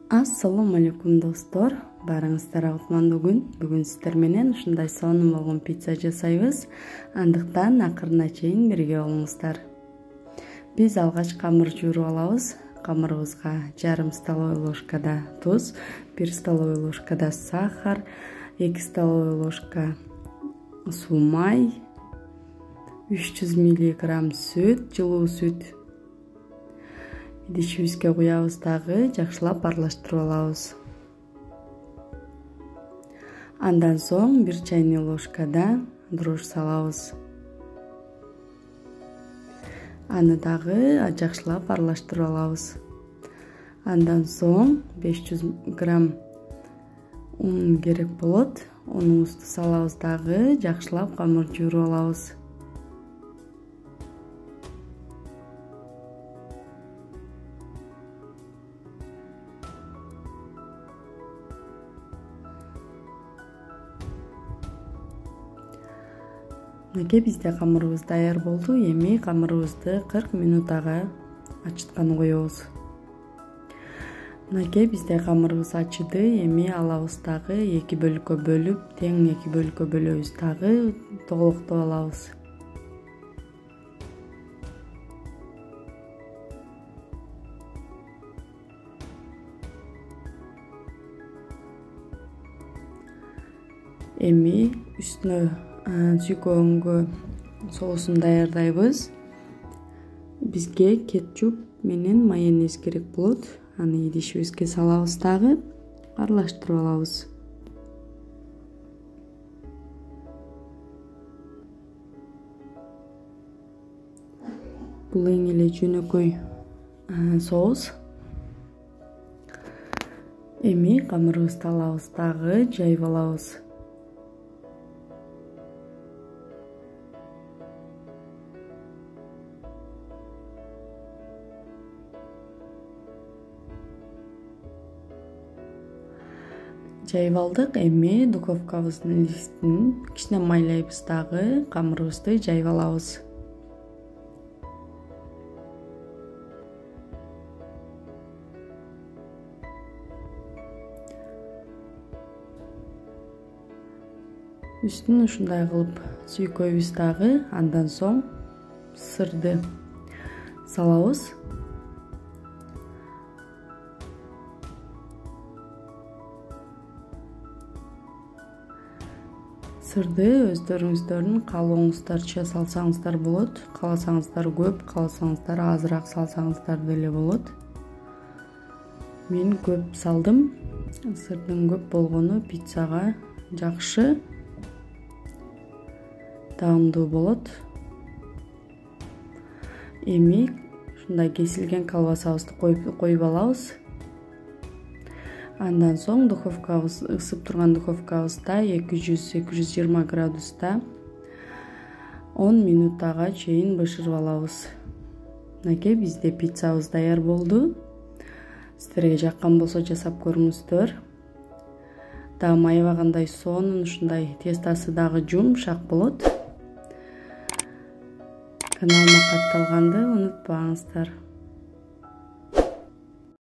Ассаламу алейкум достор, барыңыздар кутмандуу күн. Бүгүн сиздер менен ушундай сонун болгон пицца жасайбыз. Андыктан акырына чейин бирге болуңуздар. Биз алгач камыр жууруп алабыз. Камырыбызга жарым столовый ложкада туз, 1 столовый ложкада сахар, 2 столовый ложка суу май, 300 мг сүт, жылуу сүт. Идишибизге куябыз дагы, жакшылап аралаштырып алабыз. Андан соң 1 чайный ложкада дрожь салабыз. Аны дагы жакшылап аралаштырып алабыз. Андан соң 500 грамм un керек болот. Унубузду салабыз дагы, жакшылап камыр жууруп алабыз. Мынакей бизде камырыбыз даяр болду. Эми камырыбызды 40 минут ага ачытканы коебуз. Мынакей бизде камырыбыз ачыды. Эми алабыз дагы 2 бөлүккө бөлүп, тең 2 бөлүккө бөлөбүз дагы, толуктоп алабыз. Эми үстүнө сүйкөгөнгө соусун даярдайбыз. Бизге кетчуп менен майонез керек болот. Аны идишибизге салабыз дагы, аралаштырып алабыз. Бул эң эле жөнөкөй соус. Эми камырыбызды алабыз дагы, жайып алабыз. Жайып алдык. Эми духовкабыздын лифтин кичине майлайбыз дагы, камырыбызды жайып алабыз. Үстүн ушундай кылып сүйкөйбүз дагы. Андан соң сырды салабыз. Сырды өздөрүңүздөрдүн каалооңуздарча салсаңыздар болот. Кааласаңыздар көп, кааласаңыздар азыраак салсаңыздар деле болот. Мен көп салдым. Сырдын көп болгону пиццага жакшы, таамдуу болот. Эми ушундай кесилген колбасабызды коюп алабыз. Андан соң духовкабыз, ысып турган духовкабызда 200-220 градуста 10 минутага чейин бышырып алабыз. Мынакей бизде пиццабыз даяр болду. Сиздерге жаккан болсо жасап көрүңүздөр. Дагы майбагандай сонун, ушундай тестасы дагы жумшак болот. Каналыма катталганды унутпаңыздар.